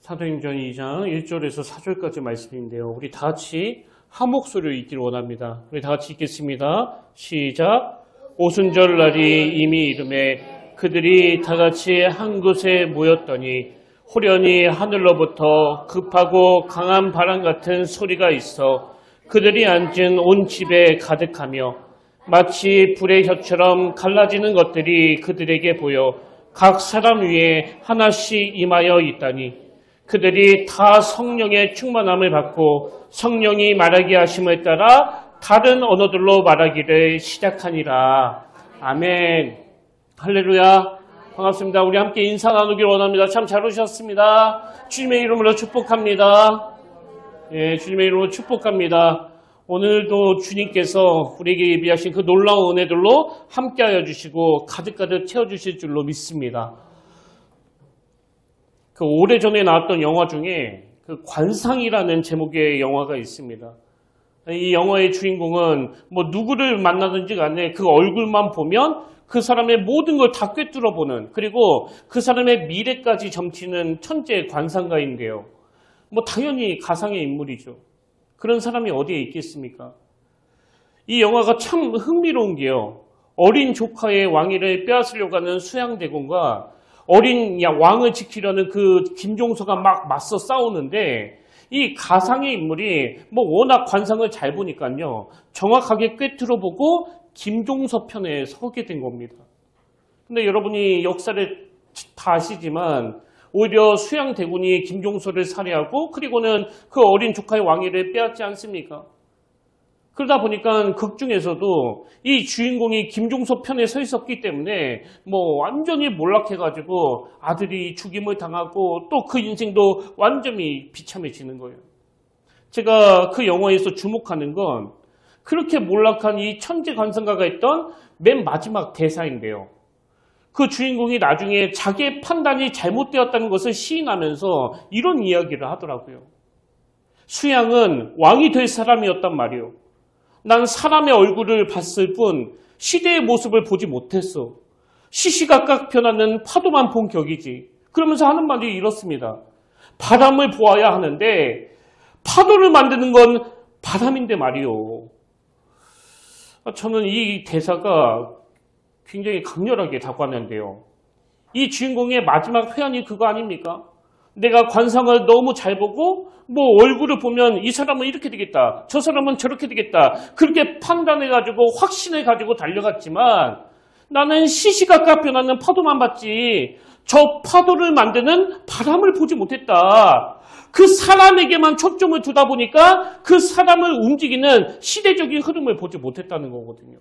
사도행전 2장 1절에서 4절까지 말씀인데요. 우리 다 같이 한 목소리로 읽기를 원합니다. 우리 다 같이 읽겠습니다. 시작. 오순절 날이 이미 이르매 그들이 다 같이 한 곳에 모였더니 호련히 하늘로부터 급하고 강한 바람 같은 소리가 있어 그들이 앉은 온 집에 가득하며 마치 불의 혀처럼 갈라지는 것들이 그들에게 보여 각 사람 위에 하나씩 임하여 있다니 그들이 다 성령의 충만함을 받고 성령이 말하게 하심에 따라 다른 언어들로 말하기를 시작하니라. 아멘. 할렐루야. 반갑습니다. 우리 함께 인사 나누기를 원합니다. 참 잘 오셨습니다. 주님의 이름으로 축복합니다. 예, 주님의 이름으로 축복합니다. 오늘도 주님께서 우리에게 예비하신 그 놀라운 은혜들로 함께하여 주시고 가득가득 채워주실 줄로 믿습니다. 그 오래전에 나왔던 영화 중에 그 관상이라는 제목의 영화가 있습니다. 이 영화의 주인공은 뭐 누구를 만나든지 간에 그 얼굴만 보면 그 사람의 모든 걸 다 꿰뚫어 보는, 그리고 그 사람의 미래까지 점치는 천재 관상가인데요. 뭐 당연히 가상의 인물이죠. 그런 사람이 어디에 있겠습니까? 이 영화가 참 흥미로운 게요. 어린 조카의 왕위를 빼앗으려고 하는 수양대군과 어린 왕을 지키려는 그 김종서가 막 맞서 싸우는데 이 가상의 인물이 뭐 워낙 관상을 잘 보니까요. 정확하게 꿰뚫어 보고 김종서 편에 서게 된 겁니다. 근데 여러분이 역사를 다 아시지만 오히려 수양대군이 김종서를 살해하고 그리고는 그 어린 조카의 왕위를 빼앗지 않습니까? 그러다 보니까 극 중에서도 이 주인공이 김종서 편에 서 있었기 때문에 뭐 완전히 몰락해가지고 아들이 죽임을 당하고 또 그 인생도 완전히 비참해지는 거예요. 제가 그 영화에서 주목하는 건 그렇게 몰락한 이 천재 관상가가 했던 맨 마지막 대사인데요. 그 주인공이 나중에 자기의 판단이 잘못되었다는 것을 시인하면서 이런 이야기를 하더라고요. 수양은 왕이 될 사람이었단 말이요. 난 사람의 얼굴을 봤을 뿐 시대의 모습을 보지 못했어. 시시각각 변하는 파도만 본 격이지. 그러면서 하는 말이 이렇습니다. 바람을 보아야 하는데 파도를 만드는 건 바람인데 말이요. 저는 이 대사가 굉장히 강렬하게 다가왔는데요. 이 주인공의 마지막 회한이 그거 아닙니까? 내가 관상을 너무 잘 보고 뭐 얼굴을 보면 이 사람은 이렇게 되겠다. 저 사람은 저렇게 되겠다. 그렇게 판단해가지고 확신해가지고 달려갔지만 나는 시시각각 변하는 파도만 봤지 저 파도를 만드는 바람을 보지 못했다. 그 사람에게만 초점을 두다 보니까 그 사람을 움직이는 시대적인 흐름을 보지 못했다는 거거든요.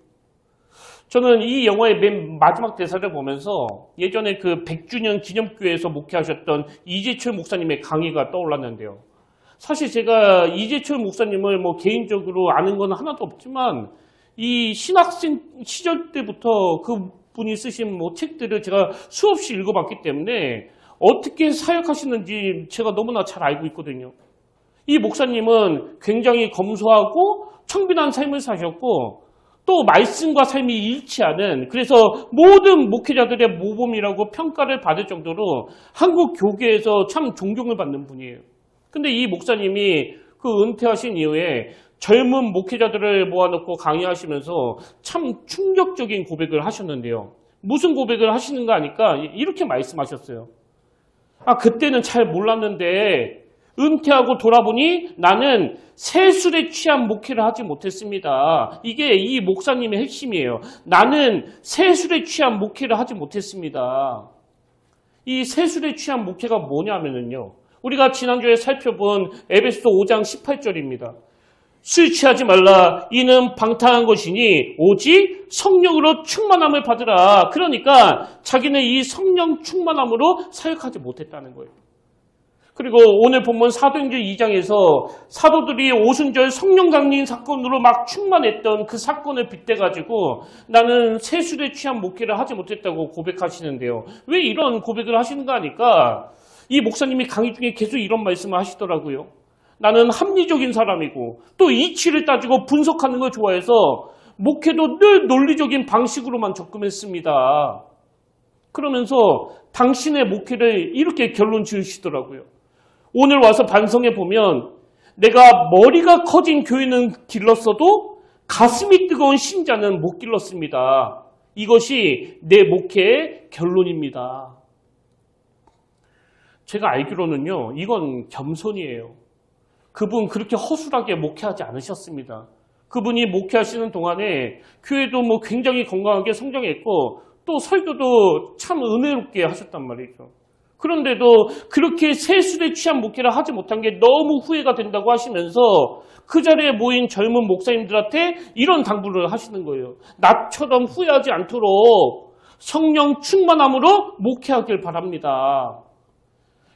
저는 이 영화의 맨 마지막 대사를 보면서 예전에 그 100주년 기념교회에서 목회하셨던 이재철 목사님의 강의가 떠올랐는데요. 사실 제가 이재철 목사님을 뭐 개인적으로 아는 건 하나도 없지만 이 신학생 시절 때부터 그분이 쓰신 뭐 책들을 제가 수없이 읽어봤기 때문에 어떻게 사역하시는지 제가 너무나 잘 알고 있거든요. 이 목사님은 굉장히 검소하고 청빈한 삶을 사셨고 또 말씀과 삶이 일치하는, 그래서 모든 목회자들의 모범이라고 평가를 받을 정도로 한국 교계에서 참 존경을 받는 분이에요. 근데 이 목사님이 그 은퇴하신 이후에 젊은 목회자들을 모아놓고 강의하시면서 참 충격적인 고백을 하셨는데요. 무슨 고백을 하시는가 하니까 이렇게 말씀하셨어요. 그때는 잘 몰랐는데 은퇴하고 돌아보니 나는 세술에 취한 목회를 하지 못했습니다. 이게 이 목사님의 핵심이에요. 나는 세술에 취한 목회를 하지 못했습니다. 이 세술에 취한 목회가 뭐냐면요. 우리가 지난주에 살펴본 에베소서 5장 18절입니다. 술 취하지 말라. 이는 방탕한 것이니 오직 성령으로 충만함을 받으라. 그러니까 자기는 이 성령 충만함으로 사역하지 못했다는 거예요. 그리고 오늘 본문 사도행전 2장에서 사도들이 오순절 성령 강림 사건으로 막 충만했던 그 사건을 빗대가지고 나는 세술에 취한 목회를 하지 못했다고 고백하시는데요. 왜 이런 고백을 하시는가 하니까 이 목사님이 강의 중에 계속 이런 말씀을 하시더라고요. 나는 합리적인 사람이고 또 이치를 따지고 분석하는 걸 좋아해서 목회도 늘 논리적인 방식으로만 접근했습니다. 그러면서 당신의 목회를 이렇게 결론 지으시더라고요. 오늘 와서 반성해 보면 내가 머리가 커진 교회는 길렀어도 가슴이 뜨거운 신자는 못 길렀습니다. 이것이 내 목회의 결론입니다. 제가 알기로는요, 이건 겸손이에요. 그분 그렇게 허술하게 목회하지 않으셨습니다. 그분이 목회하시는 동안에 교회도 뭐 굉장히 건강하게 성장했고 또 설교도 참 은혜롭게 하셨단 말이죠. 그런데도 그렇게 세술에 취한 목회를 하지 못한 게 너무 후회가 된다고 하시면서 그 자리에 모인 젊은 목사님들한테 이런 당부를 하시는 거예요. 나처럼 후회하지 않도록 성령 충만함으로 목회하길 바랍니다.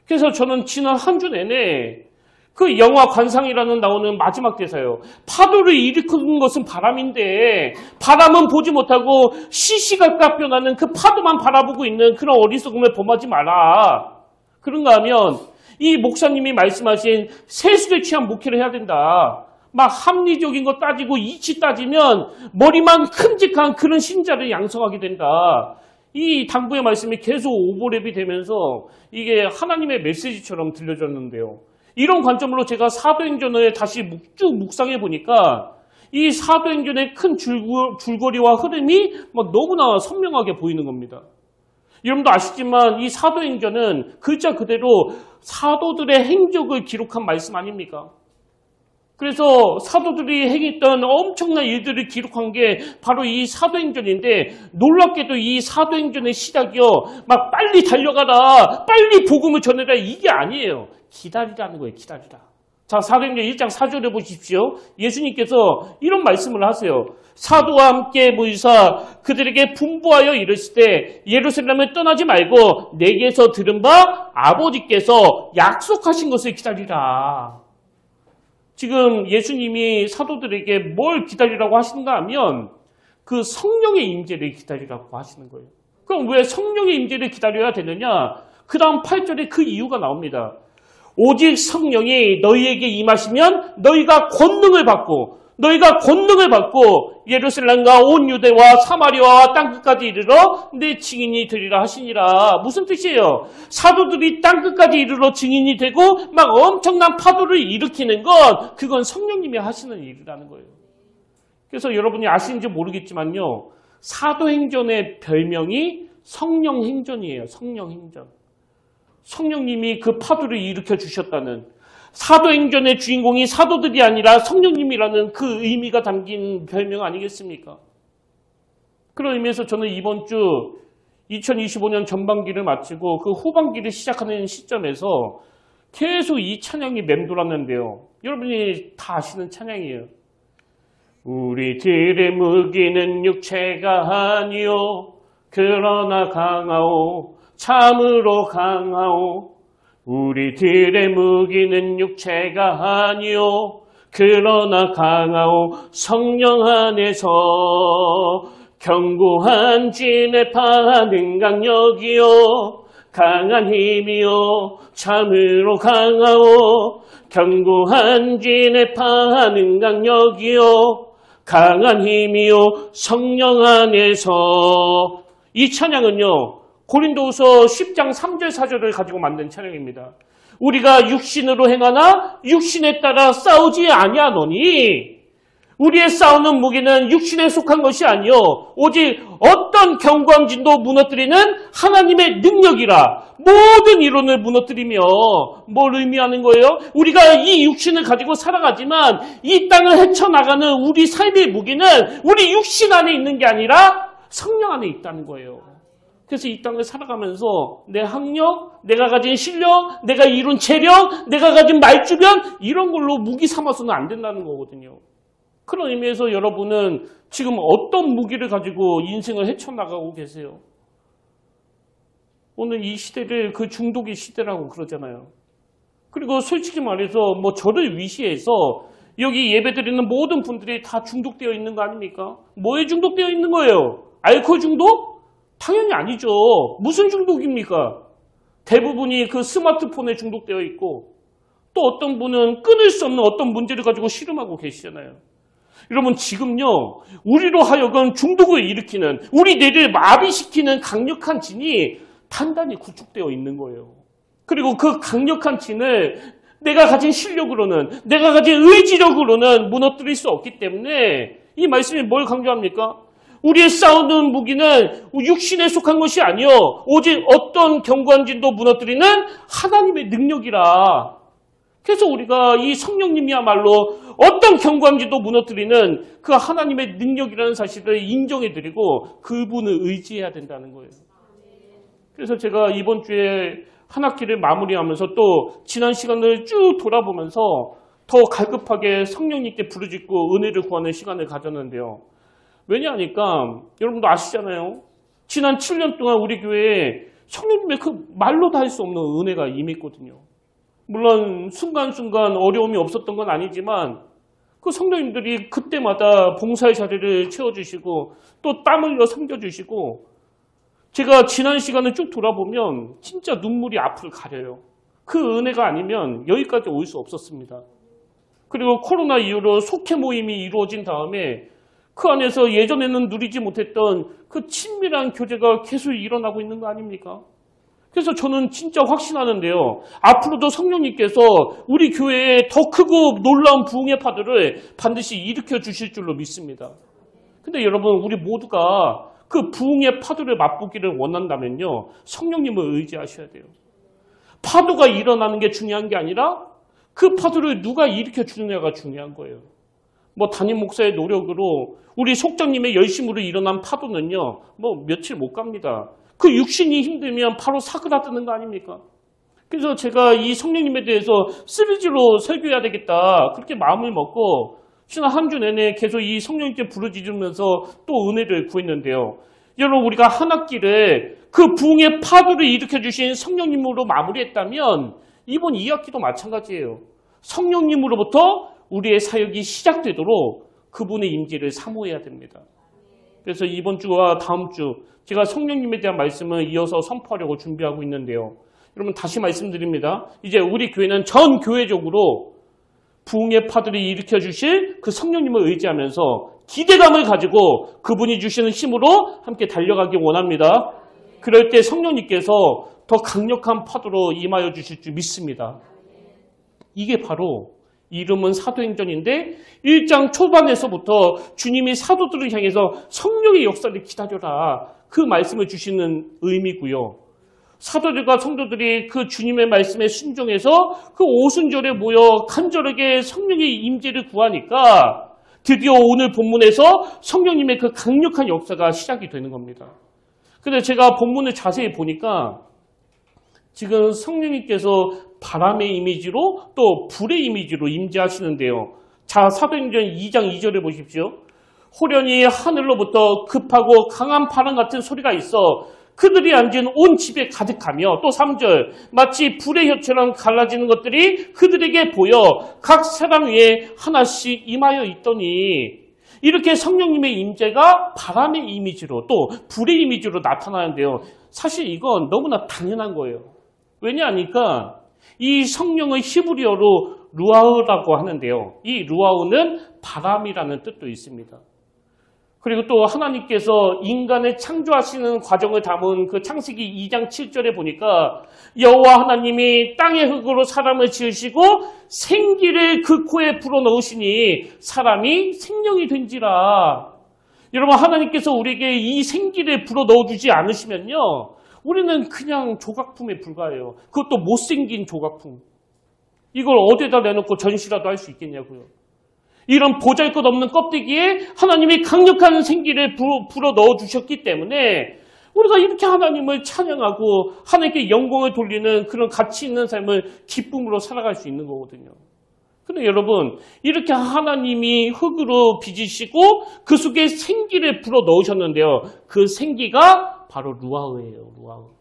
그래서 저는 지난 한 주 내내 그 영화 관상이라는 나오는 마지막 대사요. 파도를 일으키는 것은 바람인데 바람은 보지 못하고 시시각각 변하는 그 파도만 바라보고 있는 그런 어리석음을 범하지 마라. 그런가 하면 이 목사님이 말씀하신 세술에 취한 목회를 해야 된다. 막 합리적인 거 따지고 이치 따지면 머리만 큼직한 그런 신자를 양성하게 된다. 이 당부의 말씀이 계속 오버랩이 되면서 이게 하나님의 메시지처럼 들려졌는데요. 이런 관점으로 제가 사도행전을 다시 쭉 묵상해 보니까 이 사도행전의 큰 줄거리와 흐름이 막 너무나 선명하게 보이는 겁니다. 여러분도 아시지만 이 사도행전은 글자 그대로 사도들의 행적을 기록한 말씀 아닙니까? 그래서 사도들이 행했던 엄청난 일들을 기록한 게 바로 이 사도행전인데 놀랍게도 이 사도행전의 시작이요. 막 빨리 달려가라, 빨리 복음을 전해라 이게 아니에요. 기다리라는 거예요. 기다리라. 자, 사도행전 1장 4절에 보십시오. 예수님께서 이런 말씀을 하세요. 사도와 함께 모이사 그들에게 분부하여 이르시되 예루살렘을 떠나지 말고 내게서 들은 바 아버지께서 약속하신 것을 기다리라. 지금 예수님이 사도들에게 뭘 기다리라고 하시는가 하면 그 성령의 임재를 기다리라고 하시는 거예요. 그럼 왜 성령의 임재를 기다려야 되느냐? 그 다음 8절에 그 이유가 나옵니다. 오직 성령이 너희에게 임하시면 너희가 권능을 받고 예루살렘과 온 유대와 사마리아와 땅끝까지 이르러 내 증인이 되리라 하시니라. 무슨 뜻이에요? 사도들이 땅끝까지 이르러 증인이 되고 막 엄청난 파도를 일으키는 건 그건 성령님이 하시는 일이라는 거예요. 그래서 여러분이 아시는지 모르겠지만요. 사도행전의 별명이 성령행전이에요. 성령행전. 성령님이 그 파도를 일으켜 주셨다는 사도행전의 주인공이 사도들이 아니라 성령님이라는 그 의미가 담긴 별명 아니겠습니까? 그런 의미에서 저는 이번 주 2025년 전반기를 마치고 그 후반기를 시작하는 시점에서 계속 이 찬양이 맴돌았는데요. 여러분이 다 아시는 찬양이에요. 우리들의 무기는 육체가 아니요 그러나 강하오 참으로 강하오 우리들의 무기는 육체가 아니요 그러나 강하오 성령 안에서 견고한 진압하는 강력이요 강한 힘이요 참으로 강하오 견고한 진압하는 강력이요 강한 힘이요 성령 안에서. 이 찬양은요 고린도후서 10장 3절 4절을 가지고 만든 찬양입니다. 우리가 육신으로 행하나 육신에 따라 싸우지 아니하노니 우리의 싸우는 무기는 육신에 속한 것이 아니요 오직 어떤 경광진도 무너뜨리는 하나님의 능력이라. 모든 이론을 무너뜨리며 뭘 의미하는 거예요? 우리가 이 육신을 가지고 살아가지만 이 땅을 헤쳐나가는 우리 삶의 무기는 우리 육신 안에 있는 게 아니라 성령 안에 있다는 거예요. 그래서 이 땅을 살아가면서 내 학력, 내가 가진 실력, 내가 이룬 재력, 내가 가진 말주변 이런 걸로 무기 삼아서는 안 된다는 거거든요. 그런 의미에서 여러분은 지금 어떤 무기를 가지고 인생을 헤쳐나가고 계세요? 오늘 이 시대를 그 중독의 시대라고 그러잖아요. 그리고 솔직히 말해서 뭐 저를 위시해서 여기 예배드리는 모든 분들이 다 중독되어 있는 거 아닙니까? 뭐에 중독되어 있는 거예요? 알코올 중독? 당연히 아니죠. 무슨 중독입니까? 대부분이 그 스마트폰에 중독되어 있고 또 어떤 분은 끊을 수 없는 어떤 문제를 가지고 씨름하고 계시잖아요. 여러분 지금요 우리로 하여금 중독을 일으키는 우리 뇌를 마비시키는 강력한 진이 단단히 구축되어 있는 거예요. 그리고 그 강력한 진을 내가 가진 실력으로는, 내가 가진 의지력으로는 무너뜨릴 수 없기 때문에 이 말씀이 뭘 강조합니까? 우리의 싸우는 무기는 육신에 속한 것이 아니요 오직 어떤 견고한진도 무너뜨리는 하나님의 능력이라. 그래서 우리가 이 성령님이야말로 어떤 견고한진도 무너뜨리는 그 하나님의 능력이라는 사실을 인정해드리고 그분을 의지해야 된다는 거예요. 그래서 제가 이번 주에 한 학기를 마무리하면서 또 지난 시간을 쭉 돌아보면서 더 갈급하게 성령님께 부르짖고 은혜를 구하는 시간을 가졌는데요. 왜냐하니까 여러분도 아시잖아요. 지난 7년 동안 우리 교회에 성령님의 그 말로 다 할 수 없는 은혜가 임했거든요. 물론 순간순간 어려움이 없었던 건 아니지만 그 성령님들이 그때마다 봉사의 자리를 채워주시고 또 땀 흘려 섬겨주시고 제가 지난 시간을 쭉 돌아보면 진짜 눈물이 앞을 가려요. 그 은혜가 아니면 여기까지 올 수 없었습니다. 그리고 코로나 이후로 속회 모임이 이루어진 다음에 그 안에서 예전에는 누리지 못했던 그 친밀한 교제가 계속 일어나고 있는 거 아닙니까? 그래서 저는 진짜 확신하는데요. 앞으로도 성령님께서 우리 교회에 더 크고 놀라운 부흥의 파도를 반드시 일으켜 주실 줄로 믿습니다. 근데 여러분, 우리 모두가 그 부흥의 파도를 맛보기를 원한다면요. 성령님을 의지하셔야 돼요. 파도가 일어나는 게 중요한 게 아니라 그 파도를 누가 일으켜 주느냐가 중요한 거예요. 뭐 담임 목사의 노력으로 우리 속장님의 열심으로 일어난 파도는요. 뭐 며칠 못 갑니다. 그 육신이 힘들면 바로 사그라드는 거 아닙니까? 그래서 제가 이 성령님에 대해서 시리즈로 설교해야 되겠다. 그렇게 마음을 먹고 지난 한 주 내내 계속 이 성령님께 부르짖으면서 또 은혜를 구했는데요. 여러분, 우리가 한 학기를 그 부흥의 파도를 일으켜주신 성령님으로 마무리했다면 이번 2학기도 마찬가지예요. 성령님으로부터 우리의 사역이 시작되도록 그분의 임재를 사모해야 됩니다. 그래서 이번 주와 다음 주 제가 성령님에 대한 말씀을 이어서 선포하려고 준비하고 있는데요. 여러분, 다시 말씀드립니다. 이제 우리 교회는 전 교회적으로 부흥의 파도를 일으켜 주실 그 성령님을 의지하면서 기대감을 가지고 그분이 주시는 힘으로 함께 달려가기 원합니다. 그럴 때 성령님께서 더 강력한 파도로 임하여 주실 줄 믿습니다. 이게 바로 이름은 사도행전인데 1장 초반에서부터 주님이 사도들을 향해서 성령의 역사를 기다려라. 그 말씀을 주시는 의미고요. 사도들과 성도들이 그 주님의 말씀에 순종해서 그 오순절에 모여 간절하게 성령의 임재를 구하니까 드디어 오늘 본문에서 성령님의 그 강력한 역사가 시작이 되는 겁니다. 근데 제가 본문을 자세히 보니까 지금 성령님께서 바람의 이미지로 또 불의 이미지로 임재하시는데요. 자, 사도행전 2장 2절에 보십시오. 호련히 하늘로부터 급하고 강한 바람 같은 소리가 있어 그들이 앉은 온 집에 가득하며 또 3절 마치 불의 혀처럼 갈라지는 것들이 그들에게 보여 각 사람 위에 하나씩 임하여 있더니 이렇게 성령님의 임재가 바람의 이미지로 또 불의 이미지로 나타나는데요. 사실 이건 너무나 당연한 거예요. 왜냐하니까 이 성령의 히브리어로 루아흐라고 하는데요. 이 루아흐는 바람이라는 뜻도 있습니다. 그리고 또 하나님께서 인간을 창조하시는 과정을 담은 그 창세기 2장 7절에 보니까 여호와 하나님이 땅의 흙으로 사람을 지으시고 생기를 그 코에 불어넣으시니 사람이 생명이 된지라. 여러분, 하나님께서 우리에게 이 생기를 불어넣어주지 않으시면요. 우리는 그냥 조각품에 불과해요. 그것도 못생긴 조각품. 이걸 어디에다 내놓고 전시라도 할 수 있겠냐고요. 이런 보잘것없는 껍데기에 하나님이 강력한 생기를 불어 넣어주셨기 때문에 우리가 이렇게 하나님을 찬양하고 하나님께 영광을 돌리는 그런 가치 있는 삶을 기쁨으로 살아갈 수 있는 거거든요. 근데 여러분, 이렇게 하나님이 흙으로 빚으시고 그 속에 생기를 불어 넣으셨는데요. 그 생기가 바로 루아흐예요. 루아흐.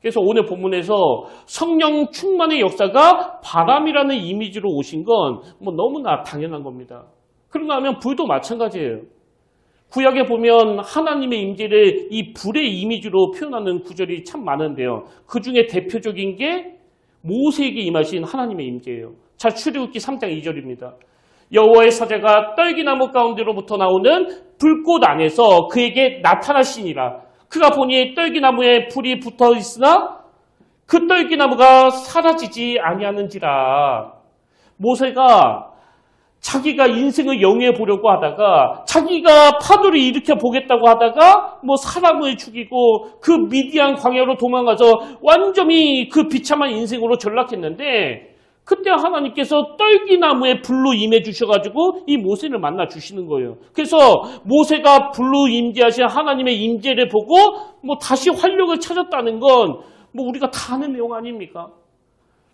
그래서 오늘 본문에서 성령 충만의 역사가 바람이라는 이미지로 오신 건 뭐 너무나 당연한 겁니다. 그런가 하면 불도 마찬가지예요. 구약에 보면 하나님의 임재를 이 불의 이미지로 표현하는 구절이 참 많은데요. 그 중에 대표적인 게 모세에게 임하신 하나님의 임재예요. 자, 출애굽기 3장 2절입니다. 여호와의 사자가 떨기나무 가운데로부터 나오는 불꽃 안에서 그에게 나타나시니라. 그가 보니 떨기나무에 불이 붙어 있으나 그 떨기나무가 사라지지 아니하는지라. 모세가 자기가 인생을 영위해 보려고 하다가 자기가 파도를 일으켜 보겠다고 하다가 뭐 사람을 죽이고 그 미디안 광야로 도망가서 완전히 그 비참한 인생으로 전락했는데 그때 하나님께서 떨기나무에 불로 임해 주셔가지고 이 모세를 만나 주시는 거예요. 그래서 모세가 불로 임재하신 하나님의 임재를 보고 뭐 다시 활력을 찾았다는 건 뭐 우리가 다 아는 내용 아닙니까?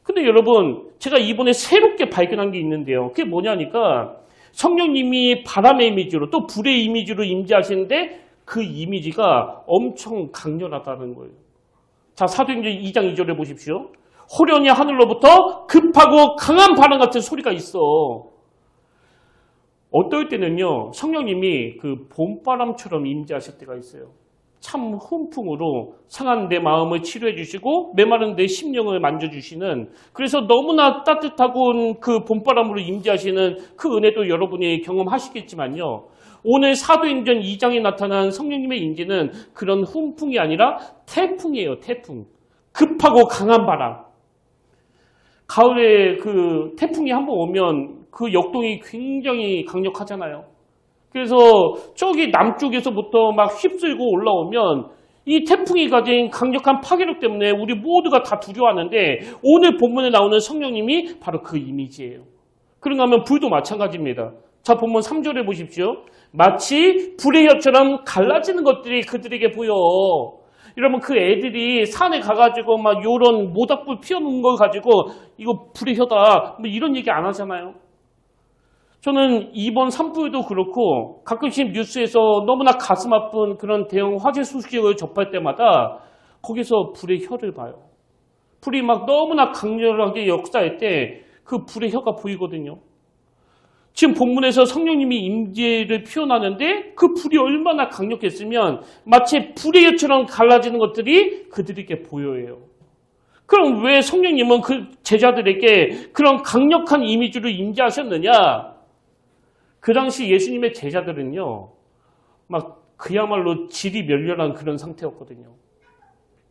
근데 여러분, 제가 이번에 새롭게 발견한 게 있는데요. 그게 뭐냐니까 성령님이 바람의 이미지로 또 불의 이미지로 임재하시는데 그 이미지가 엄청 강렬하다는 거예요. 자, 사도행전 2장 2절에 보십시오. 호련히 하늘로부터 급하고 강한 바람 같은 소리가 있어. 어떨 때는요, 성령님이 그 봄바람처럼 임재하실 때가 있어요. 참 훈풍으로 상한 내 마음을 치료해 주시고 메마른 내 심령을 만져주시는, 그래서 너무나 따뜻하고 그 봄바람으로 임재하시는 그 은혜도 여러분이 경험하시겠지만요. 오늘 사도행전 2장에 나타난 성령님의 임재는 그런 훈풍이 아니라 태풍이에요. 태풍. 급하고 강한 바람. 가을에 그 태풍이 한번 오면 그 역동이 굉장히 강력하잖아요. 그래서 저기 남쪽에서부터 막 휩쓸고 올라오면 이 태풍이 가진 강력한 파괴력 때문에 우리 모두가 다 두려워하는데 오늘 본문에 나오는 성령님이 바로 그 이미지예요. 그런가 하면 불도 마찬가지입니다. 자, 본문 3절에 보십시오. 마치 불의 혀처럼 갈라지는 것들이 그들에게 보여. 여러분, 그 애들이 산에 가가지고 막 요런 모닥불 피워놓은 걸 가지고 이거 불의 혀다 뭐 이런 얘기 안 하잖아요. 저는 이번 산불도 그렇고 가끔씩 뉴스에서 너무나 가슴 아픈 그런 대형 화재 소식을 접할 때마다 거기서 불의 혀를 봐요. 불이 막 너무나 강렬하게 역사할 때 그 불의 혀가 보이거든요. 지금 본문에서 성령님이 임재를 표현하는데 그 불이 얼마나 강력했으면 마치 불의 혀처럼 갈라지는 것들이 그들에게 보여요. 그럼 왜 성령님은 그 제자들에게 그런 강력한 이미지로 임재하셨느냐? 그 당시 예수님의 제자들은요, 막 그야말로 질이 멸렬한 그런 상태였거든요.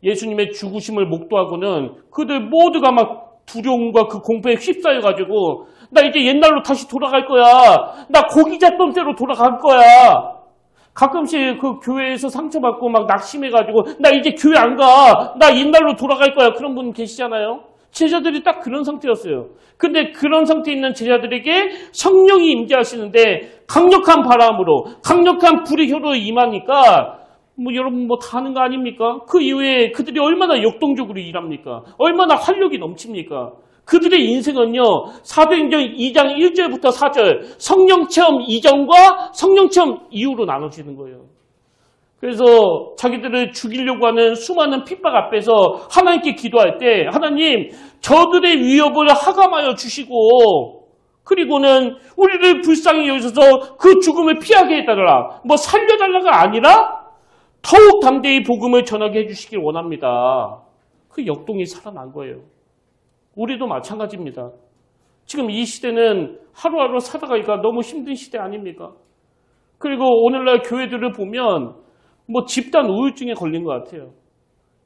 예수님의 죽으심을 목도하고는 그들 모두가 막 두려움과 그 공포에 휩싸여가지고 나 이제 옛날로 다시 돌아갈 거야. 나 고기잣돈 때로 돌아갈 거야. 가끔씩 그 교회에서 상처받고 막 낙심해가지고 나 이제 교회 안 가. 나 옛날로 돌아갈 거야. 그런 분 계시잖아요. 제자들이 딱 그런 상태였어요. 근데 그런 상태에 있는 제자들에게 성령이 임재하시는데 강력한 바람으로 강력한 불의 혀로 임하니까 뭐 여러분 뭐 다 아는 거 아닙니까? 그 이후에 그들이 얼마나 역동적으로 일합니까? 얼마나 활력이 넘칩니까? 그들의 인생은요, 사도행전 2장 1절부터 4절 성령 체험 이전과 성령 체험 이후로 나눠지는 거예요. 그래서 자기들을 죽이려고 하는 수많은 핍박 앞에서 하나님께 기도할 때 하나님 저들의 위협을 하감하여 주시고 그리고는 우리를 불쌍히 여기셔서 그 죽음을 피하게 해달라. 뭐 살려달라가 아니라 더욱 담대히 복음을 전하게 해주시길 원합니다. 그 역동이 살아난 거예요. 우리도 마찬가지입니다. 지금 이 시대는 하루하루 살아가기가 너무 힘든 시대 아닙니까? 그리고 오늘날 교회들을 보면 뭐 집단 우울증에 걸린 것 같아요.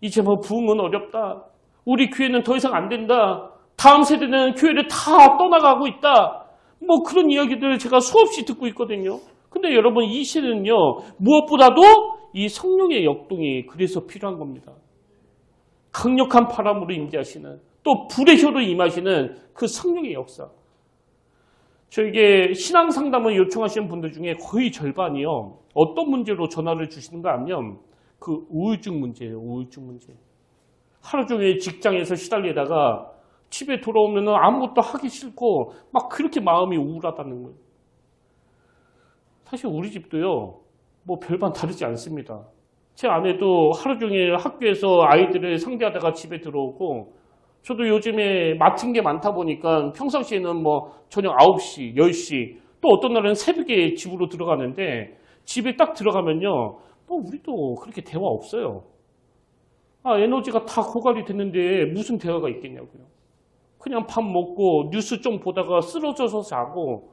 이제 뭐 부흥은 어렵다. 우리 교회는 더 이상 안 된다. 다음 세대는 교회를 다 떠나가고 있다. 뭐 그런 이야기들을 제가 수없이 듣고 있거든요. 근데 여러분 이 시대는요. 무엇보다도 이 성령의 역동이 그래서 필요한 겁니다. 강력한 바람으로 임재하시는 또 불의 혀로 임하시는 그 성령의 역사. 저에게 신앙 상담을 요청하시는 분들 중에 거의 절반이요. 어떤 문제로 전화를 주시는가 하면 그 우울증 문제예요. 우울증 문제. 하루 종일 직장에서 시달리다가 집에 돌아오면 아무것도 하기 싫고 막 그렇게 마음이 우울하다는 거예요. 사실 우리 집도요. 뭐 별반 다르지 않습니다. 제 아내도 하루 종일 학교에서 아이들을 상대하다가 집에 들어오고 저도 요즘에 맡은 게 많다 보니까 평상시에는 뭐 저녁 9시, 10시 또 어떤 날은 새벽에 집으로 들어가는데 집에 딱 들어가면요. 뭐 우리도 그렇게 대화 없어요. 에너지가 다 고갈이 됐는데 무슨 대화가 있겠냐고요. 그냥 밥 먹고 뉴스 좀 보다가 쓰러져서 자고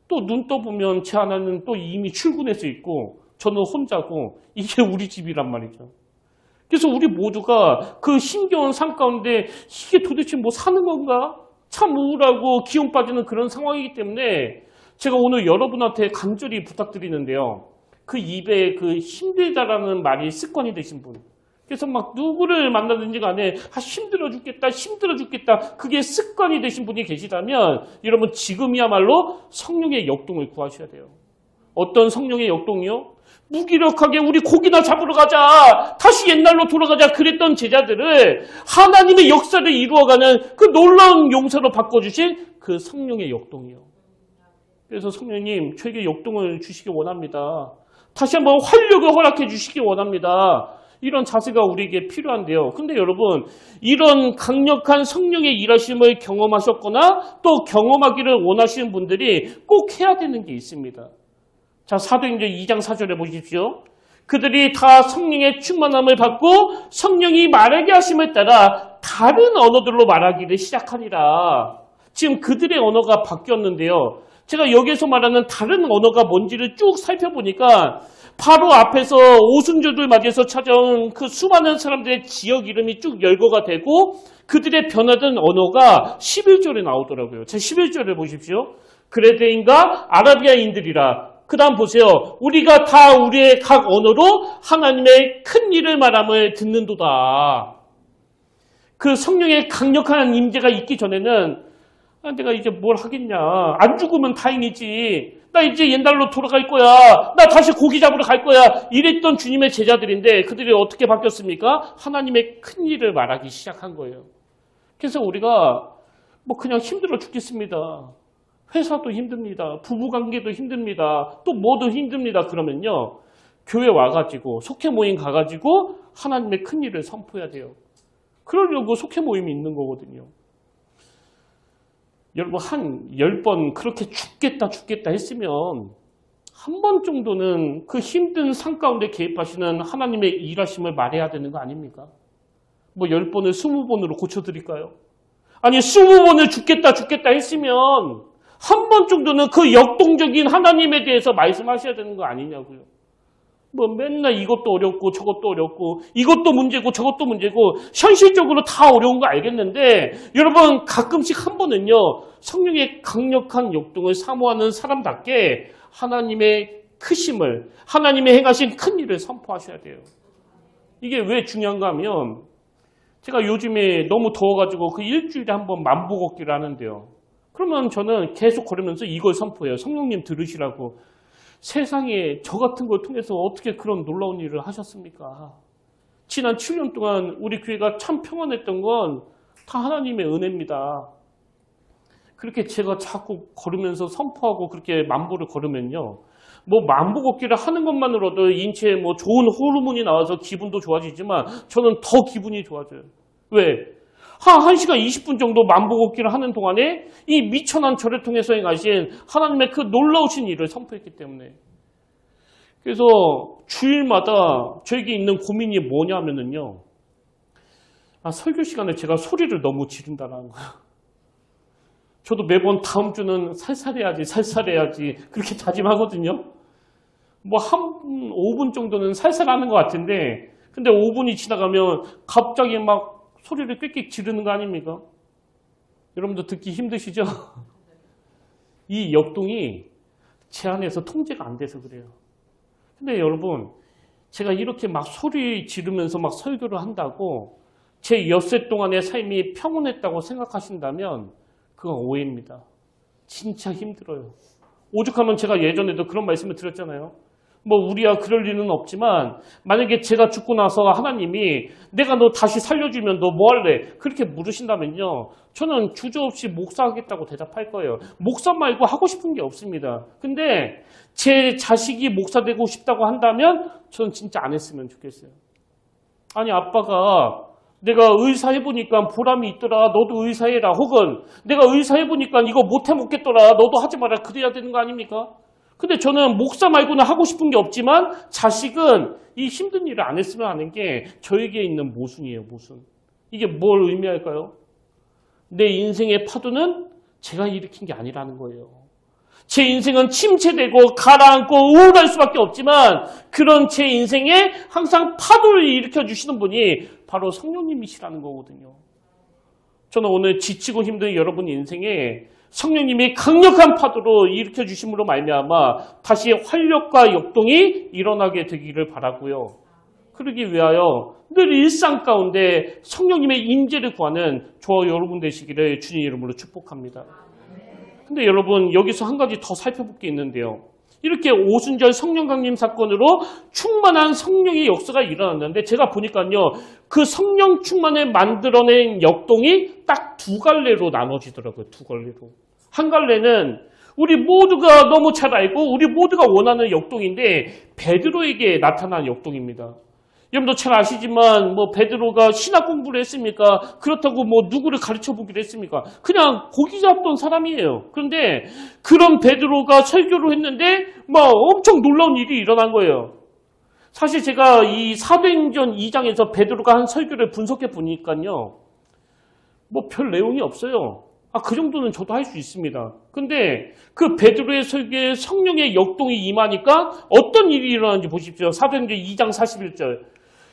또 눈 떠보면 제 아내는 또 이미 출근해서 있고 저는 혼자고 이게 우리 집이란 말이죠. 그래서 우리 모두가 그 힘겨운 삶 가운데 이게 도대체 뭐 사는 건가? 참 우울하고 기운 빠지는 그런 상황이기 때문에 제가 오늘 여러분한테 간절히 부탁드리는데요. 그 입에 그 힘들다라는 말이 습관이 되신 분. 그래서 막 누구를 만나든지 간에 힘들어 죽겠다. 그게 습관이 되신 분이 계시다면 여러분 지금이야말로 성령의 역동을 구하셔야 돼요. 어떤 성령의 역동이요? 무기력하게 우리 고기나 잡으러 가자. 다시 옛날로 돌아가자. 그랬던 제자들을 하나님의 역사를 이루어가는 그 놀라운 용사로 바꿔주신 그 성령의 역동이요. 그래서 성령님 저에게 역동을 주시기 원합니다. 다시 한번 활력을 허락해 주시기 원합니다. 이런 자세가 우리에게 필요한데요. 근데 여러분 이런 강력한 성령의 일하심을 경험하셨거나 또 경험하기를 원하시는 분들이 꼭 해야 되는 게 있습니다. 자, 사도행전 2장 4절에 보십시오. 그들이 다 성령의 충만함을 받고 성령이 말하게 하심을 따라 다른 언어들로 말하기를 시작하니라. 지금 그들의 언어가 바뀌었는데요. 제가 여기서 말하는 다른 언어가 뭔지를 쭉 살펴보니까 바로 앞에서 오순절을 맞이해서 찾아온 그 수많은 사람들의 지역 이름이 쭉 열거가 되고 그들의 변화된 언어가 11절에 나오더라고요. 제 11절을 보십시오. 그레데인과 아라비아인들이라. 그 다음 보세요. 우리가 다 우리의 각 언어로 하나님의 큰 일을 말함을 듣는도다. 그 성령의 강력한 임재가 있기 전에는 내가 이제 뭘 하겠냐. 안 죽으면 다행이지. 나 이제 옛날로 돌아갈 거야. 나 다시 고기 잡으러 갈 거야. 이랬던 주님의 제자들인데 그들이 어떻게 바뀌었습니까? 하나님의 큰 일을 말하기 시작한 거예요. 그래서 우리가 뭐 그냥 힘들어 죽겠습니다. 회사도 힘듭니다. 부부관계도 힘듭니다. 또 뭐도 힘듭니다. 그러면요. 교회 와가지고 속회 모임 가가지고 하나님의 큰 일을 선포해야 돼요. 그러려고 속회 모임이 있는 거거든요. 여러분 한 10번 그렇게 죽겠다 했으면 한 번 정도는 그 힘든 삶 가운데 개입하시는 하나님의 일하심을 말해야 되는 거 아닙니까? 뭐 10번을 20번으로 고쳐드릴까요? 아니 20번을 죽겠다 했으면 한 번 정도는 그 역동적인 하나님에 대해서 말씀하셔야 되는 거 아니냐고요. 뭐 맨날 이것도 어렵고 저것도 어렵고 이것도 문제고 저것도 문제고 현실적으로 다 어려운 거 알겠는데 여러분 가끔씩 한 번은요 성령의 강력한 역동을 사모하는 사람답게 하나님의 크심을 하나님의 행하신 큰 일을 선포하셔야 돼요. 이게 왜 중요한가 하면 제가 요즘에 너무 더워가지고 그 일주일에 한 번 만보 걷기를 하는데요. 그러면 저는 계속 걸으면서 이걸 선포해요. 성령님 들으시라고. 세상에 저 같은 걸 통해서 어떻게 그런 놀라운 일을 하셨습니까? 지난 7년 동안 우리 교회가 참 평안했던 건 다 하나님의 은혜입니다. 그렇게 제가 자꾸 걸으면서 선포하고 그렇게 만보를 걸으면요. 뭐 만보 걷기를 하는 것만으로도 인체에 뭐 좋은 호르몬이 나와서 기분도 좋아지지만 저는 더 기분이 좋아져요. 왜? 한 1시간 20분 정도 만보 걷기를 하는 동안에 이 미천한 저를 통해서 행하신 하나님의 그 놀라우신 일을 선포했기 때문에. 그래서 주일마다 저에게 있는 고민이 뭐냐면요. 설교 시간에 제가 소리를 너무 지른다는 거예요. 저도 매번 다음 주는 살살해야지 그렇게 다짐하거든요. 뭐 한 5분 정도는 살살하는 것 같은데 근데 5분이 지나가면 갑자기 막 소리를 꽥꽥 지르는 거 아닙니까? 여러분도 듣기 힘드시죠? 이 역동이 제 안에서 통제가 안 돼서 그래요. 근데 여러분 제가 이렇게 막 소리 지르면서 막 설교를 한다고 제 엿새 동안의 삶이 평온했다고 생각하신다면 그건 오해입니다. 진짜 힘들어요. 오죽하면 제가 예전에도 그런 말씀을 드렸잖아요. 뭐 우리야 그럴 일은 없지만 만약에 제가 죽고 나서 하나님이 내가 너 다시 살려주면 너 뭐 할래? 그렇게 물으신다면요. 저는 주저없이 목사하겠다고 대답할 거예요. 목사 말고 하고 싶은 게 없습니다. 근데 제 자식이 목사 되고 싶다고 한다면 저는 진짜 안 했으면 좋겠어요. 아니 아빠가 내가 의사 해보니까 보람이 있더라. 너도 의사 해라. 혹은 내가 의사 해보니까 이거 못해 먹겠더라. 너도 하지 마라. 그래야 되는 거 아닙니까? 근데 저는 목사 말고는 하고 싶은 게 없지만 자식은 이 힘든 일을 안 했으면 하는 게 저에게 있는 모순이에요. 모순. 이게 뭘 의미할까요? 내 인생의 파도는 제가 일으킨 게 아니라는 거예요. 제 인생은 침체되고 가라앉고 우울할 수밖에 없지만 그런 제 인생에 항상 파도를 일으켜주시는 분이 바로 성령님이시라는 거거든요. 저는 오늘 지치고 힘든 여러분 인생에 성령님이 강력한 파도로 일으켜주심으로 말미암아 다시 활력과 역동이 일어나게 되기를 바라고요. 그러기 위하여 늘 일상 가운데 성령님의 임재를 구하는 저와 여러분 되시기를 주님 이름으로 축복합니다. 근데 여러분 여기서 한 가지 더 살펴볼 게 있는데요. 이렇게 오순절 성령 강림 사건으로 충만한 성령의 역사가 일어났는데 제가 보니까요. 그 성령 충만을 만들어낸 역동이 딱 두 갈래로 나눠지더라고요. 두 갈래로. 한 갈래는 우리 모두가 너무 잘 알고 우리 모두가 원하는 역동인데 베드로에게 나타난 역동입니다. 여러분도 잘 아시지만 뭐 베드로가 신학 공부를 했습니까? 그렇다고 뭐 누구를 가르쳐 보기로 했습니까? 그냥 고기 잡던 사람이에요. 그런데 그런 베드로가 설교를 했는데 막 엄청 놀라운 일이 일어난 거예요. 사실 제가 이 사도행전 2장에서 베드로가 한 설교를 분석해 보니까요. 뭐 별 내용이 없어요. 그 정도는 저도 할 수 있습니다. 근데 그 베드로의 설교에 성령의 역동이 임하니까 어떤 일이 일어나는지 보십시오. 사도행전 2장 41절.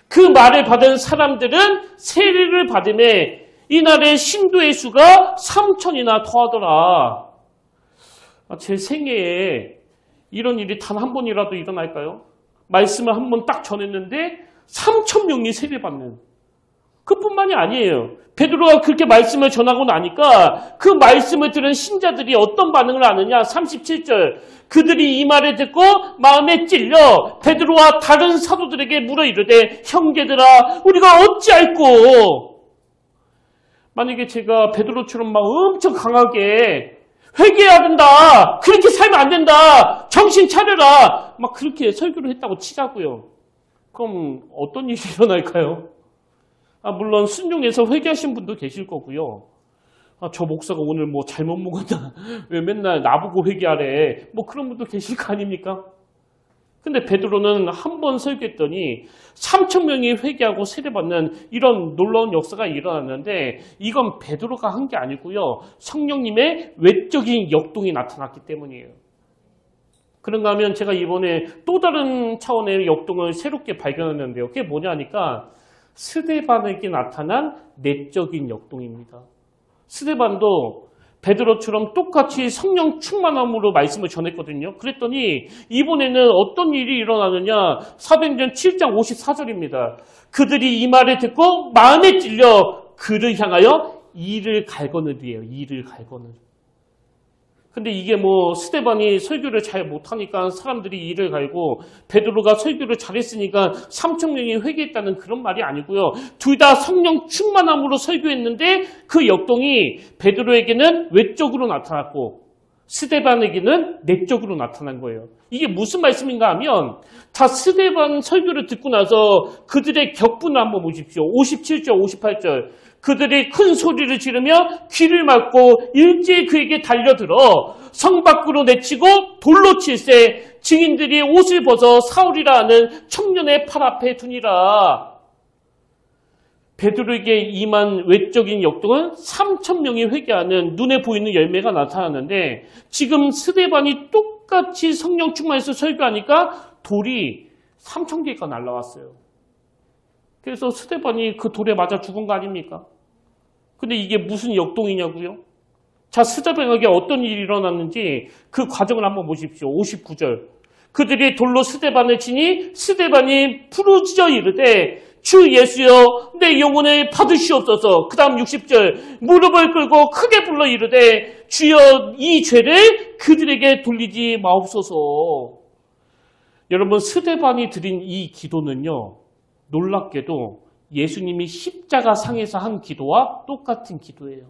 그 말을 받은 사람들은 세례를 받음에 이날의 신도의 수가 3,000이나 더하더라. 제 생애에 이런 일이 단 한 번이라도 일어날까요? 말씀을 한 번 딱 전했는데 3,000명이 세례받는. 그뿐만이 아니에요. 베드로가 그렇게 말씀을 전하고 나니까 그 말씀을 들은 신자들이 어떤 반응을 하느냐. 37절. 그들이 이 말을 듣고 마음에 찔려 베드로와 다른 사도들에게 물어 이르되 형제들아 우리가 어찌할꼬. 만약에 제가 베드로처럼 막 엄청 강하게 회개해야 된다. 그렇게 살면 안 된다. 정신 차려라. 막 그렇게 설교를 했다고 치자고요. 그럼 어떤 일이 일어날까요? 물론 순종해서 회개하신 분도 계실 거고요. 저 목사가 오늘 뭐 잘못 먹었나? 왜 맨날 나보고 회개하래? 뭐 그런 분도 계실 거 아닙니까? 근데 베드로는 한 번 설교했더니 3,000명이 회개하고 세례받는 이런 놀라운 역사가 일어났는데 이건 베드로가 한 게 아니고요. 성령님의 외적인 역동이 나타났기 때문이에요. 그런가 하면 제가 이번에 또 다른 차원의 역동을 새롭게 발견했는데요. 그게 뭐냐 하니까 스데반에게 나타난 내적인 역동입니다. 스데반도 베드로처럼 똑같이 성령 충만함으로 말씀을 전했거든요. 그랬더니 이번에는 어떤 일이 일어나느냐. 사도행전 7장 54절입니다. 그들이 이 말을 듣고 마음에 찔려 그를 향하여 이를 갈거느리에요. 이를 갈거느리. 근데 이게 뭐 스데반이 설교를 잘 못하니까 사람들이 이를 갈고 베드로가 설교를 잘했으니까 3,000명이 회개했다는 그런 말이 아니고요. 둘 다 성령 충만함으로 설교했는데 그 역동이 베드로에게는 외적으로 나타났고 스데반에게는 내적으로 나타난 거예요. 이게 무슨 말씀인가 하면 다 스데반 설교를 듣고 나서 그들의 격분을 한번 보십시오. 57절, 58절. 그들이 큰 소리를 지르며 귀를 막고 일제히 그에게 달려들어 성 밖으로 내치고 돌로 칠세 증인들이 옷을 벗어 사울이라 하는 청년의 팔 앞에 두니라. 베드로에게 임한 외적인 역동은 3,000명이 회개하는 눈에 보이는 열매가 나타났는데 지금 스데반이 똑같이 성령 충만해서 설교하니까 돌이 3,000개가 날라왔어요. 그래서 스데반이 그 돌에 맞아 죽은 거 아닙니까? 근데 이게 무슨 역동이냐고요? 자, 스데반에게 어떤 일이 일어났는지 그 과정을 한번 보십시오. 59절. 그들이 돌로 스데반을 치니 스데반이 부르짖어 이르되 주 예수여 내 영혼을 받으시옵소서. 그 다음 60절. 무릎을 꿇고 크게 불러 이르되 주여 이 죄를 그들에게 돌리지 마옵소서. 여러분 스데반이 드린 이 기도는요. 놀랍게도 예수님이 십자가 상에서 한 기도와 똑같은 기도예요.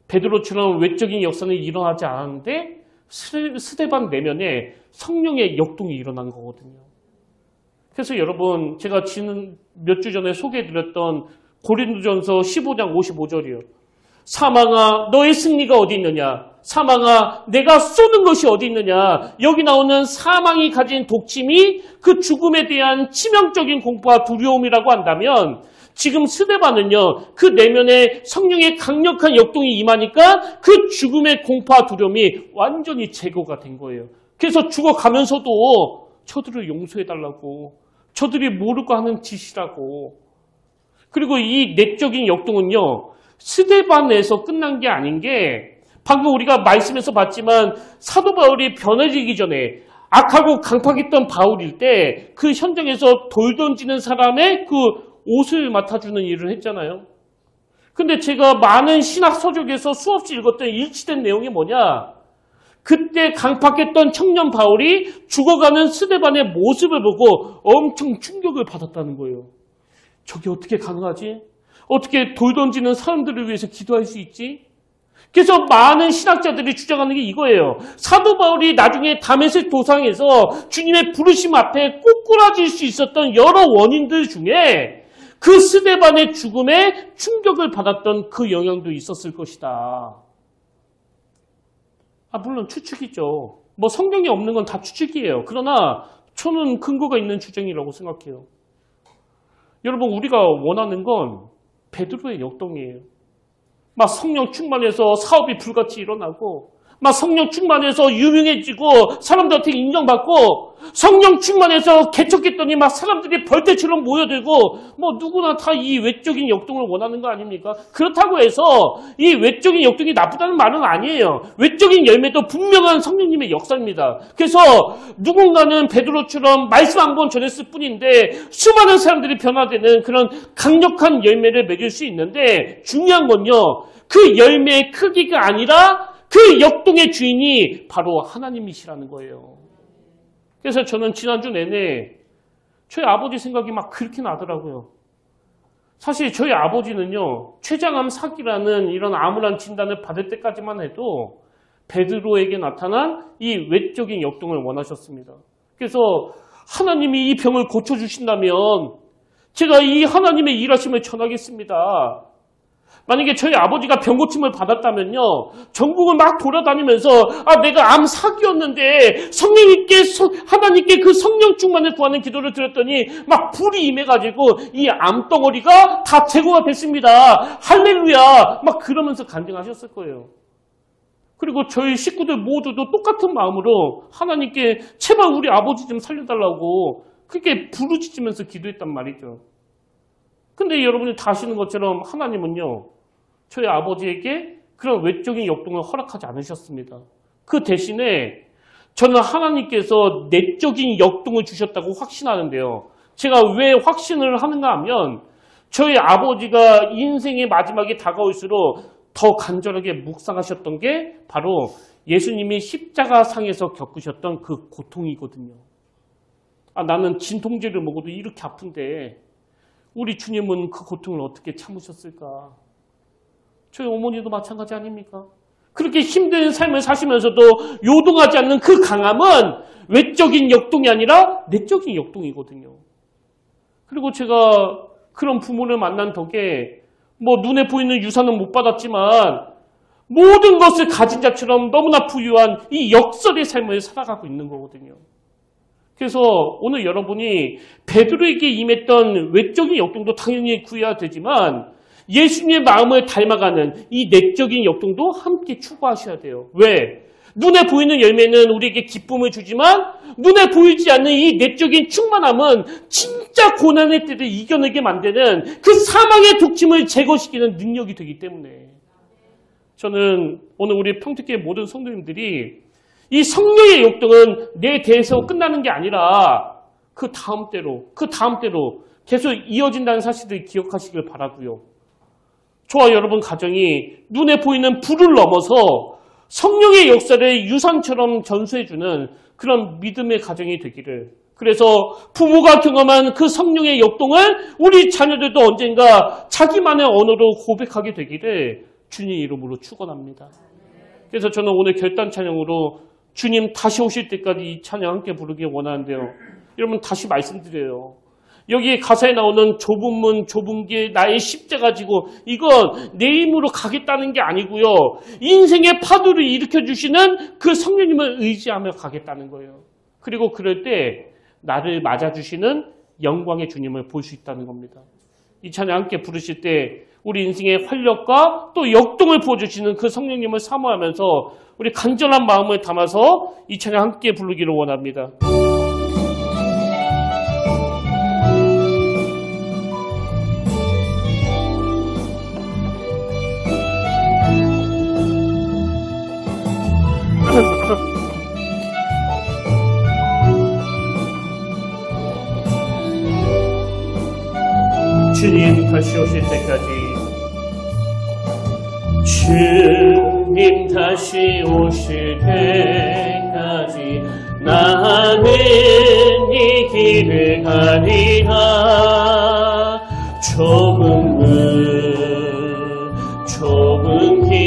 베드로처럼 외적인 역사는 일어나지 않았는데 스데반 내면에 성령의 역동이 일어난 거거든요. 그래서 여러분 제가 지난 몇 주 전에 소개해드렸던 고린도전서 15장 55절이요. 사망아 너의 승리가 어디 있느냐? 사망아, 내가 쏘는 것이 어디 있느냐. 여기 나오는 사망이 가진 독침이 그 죽음에 대한 치명적인 공포와 두려움이라고 한다면 지금 스데반은요, 그 내면에 성령의 강력한 역동이 임하니까 그 죽음의 공포와 두려움이 완전히 제거가 된 거예요. 그래서 죽어가면서도 저들을 용서해달라고, 저들이 모르고 하는 짓이라고. 그리고 이 내적인 역동은요, 스데반에서 끝난 게 아닌 게 방금 우리가 말씀에서 봤지만 사도 바울이 변해지기 전에 악하고 강팍했던 바울일 때 그 현장에서 돌 던지는 사람의 그 옷을 맡아주는 일을 했잖아요. 근데 제가 많은 신학 서적에서 수없이 읽었던 일치된 내용이 뭐냐? 그때 강팍했던 청년 바울이 죽어가는 스데반의 모습을 보고 엄청 충격을 받았다는 거예요. 저게 어떻게 가능하지? 어떻게 돌 던지는 사람들을 위해서 기도할 수 있지? 그래서 많은 신학자들이 주장하는 게 이거예요. 사도 바울이 나중에 다메섹 도상에서 주님의 부르심 앞에 꼬꾸라질 수 있었던 여러 원인들 중에 그 스데반의 죽음에 충격을 받았던 그 영향도 있었을 것이다. 물론 추측이죠. 뭐 성경에 없는 건 다 추측이에요. 그러나 저는 근거가 있는 주장이라고 생각해요. 여러분, 우리가 원하는 건 베드로의 역동이에요. 막 성령 충만해서 사업이 불같이 일어나고, 막 성령 충만해서 유명해지고 사람들한테 인정받고, 성령 충만해서 개척했더니 막 사람들이 벌떼처럼 모여들고, 뭐 누구나 다 이 외적인 역동을 원하는 거 아닙니까? 그렇다고 해서 이 외적인 역동이 나쁘다는 말은 아니에요. 외적인 열매도 분명한 성령님의 역사입니다. 그래서 누군가는 베드로처럼 말씀 한 번 전했을 뿐인데 수많은 사람들이 변화되는 그런 강력한 열매를 맺을 수 있는데, 중요한 건요, 그 열매의 크기가 아니라 그 역동의 주인이 바로 하나님이시라는 거예요. 그래서 저는 지난주 내내 저희 아버지 생각이 막 그렇게 나더라고요. 사실 저희 아버지는요, 췌장암 사기라는 이런 암울한 진단을 받을 때까지만 해도 베드로에게 나타난 이 외적인 역동을 원하셨습니다. 그래서 하나님이 이 병을 고쳐주신다면 제가 이 하나님의 일하심을 전하겠습니다. 만약에 저희 아버지가 병고침을 받았다면요, 전국을 막 돌아다니면서 내가 암 사기였는데 하나님께 그 성령 충만을 구하는 기도를 드렸더니 막 불이 임해가지고 이 암덩어리가 다 제거가 됐습니다. 할렐루야! 막 그러면서 간증하셨을 거예요. 그리고 저희 식구들 모두도 똑같은 마음으로 하나님께 제발 우리 아버지 좀 살려달라고 그렇게 부르짖으면서 기도했단 말이죠. 근데 여러분이 다 아시는 것처럼 하나님은요, 저희 아버지에게 그런 외적인 역동을 허락하지 않으셨습니다. 그 대신에 저는 하나님께서 내적인 역동을 주셨다고 확신하는데요. 제가 왜 확신을 하는가 하면 저희 아버지가 인생의 마지막에 다가올수록 더 간절하게 묵상하셨던 게 바로 예수님이 십자가상에서 겪으셨던 그 고통이거든요. 나는 진통제를 먹어도 이렇게 아픈데 우리 주님은 그 고통을 어떻게 참으셨을까? 저희 어머니도 마찬가지 아닙니까? 그렇게 힘든 삶을 사시면서도 요동하지 않는 그 강함은 외적인 역동이 아니라 내적인 역동이거든요. 그리고 제가 그런 부모를 만난 덕에 뭐 눈에 보이는 유산은 못 받았지만 모든 것을 가진 자처럼 너무나 부유한 이 역설의 삶을 살아가고 있는 거거든요. 그래서 오늘 여러분이 베드로에게 임했던 외적인 역동도 당연히 구해야 되지만 예수님의 마음을 닮아가는 이 내적인 역동도 함께 추구하셔야 돼요. 왜? 눈에 보이는 열매는 우리에게 기쁨을 주지만 눈에 보이지 않는 이 내적인 충만함은 진짜 고난의 때를 이겨내게 만드는 그 사망의 독침을 제거시키는 능력이 되기 때문에 저는 오늘 우리 평택교회 모든 성도님들이 이 성령의 역동은 내 대해서 끝나는 게 아니라 그 다음 때로 계속 이어진다는 사실을 기억하시길 바라고요. 저와 여러분 가정이 눈에 보이는 불을 넘어서 성령의 역사를 유산처럼 전수해주는 그런 믿음의 가정이 되기를, 그래서 부모가 경험한 그 성령의 역동을 우리 자녀들도 언젠가 자기만의 언어로 고백하게 되기를 주님 이름으로 축원합니다. 그래서 저는 오늘 결단 찬양으로 주님 다시 오실 때까지 이 찬양 함께 부르기 원하는데요. 여러분 다시 말씀드려요. 여기 가사에 나오는 좁은 문, 좁은 길, 나의 십자가 지고 이건 내 힘으로 가겠다는 게 아니고요. 인생의 파도를 일으켜주시는 그 성령님을 의지하며 가겠다는 거예요. 그리고 그럴 때 나를 맞아주시는 영광의 주님을 볼 수 있다는 겁니다. 이 찬양 함께 부르실 때 우리 인생의 활력과 또 역동을 부어주시는 그 성령님을 사모하면서 우리 간절한 마음을 담아서 이 찬양 함께 부르기를 원합니다. 주님 다시 오실 때까지, 주님 다시 오실 때까지 나는 이 길을 가리라. 좁은 문, 좁은 길,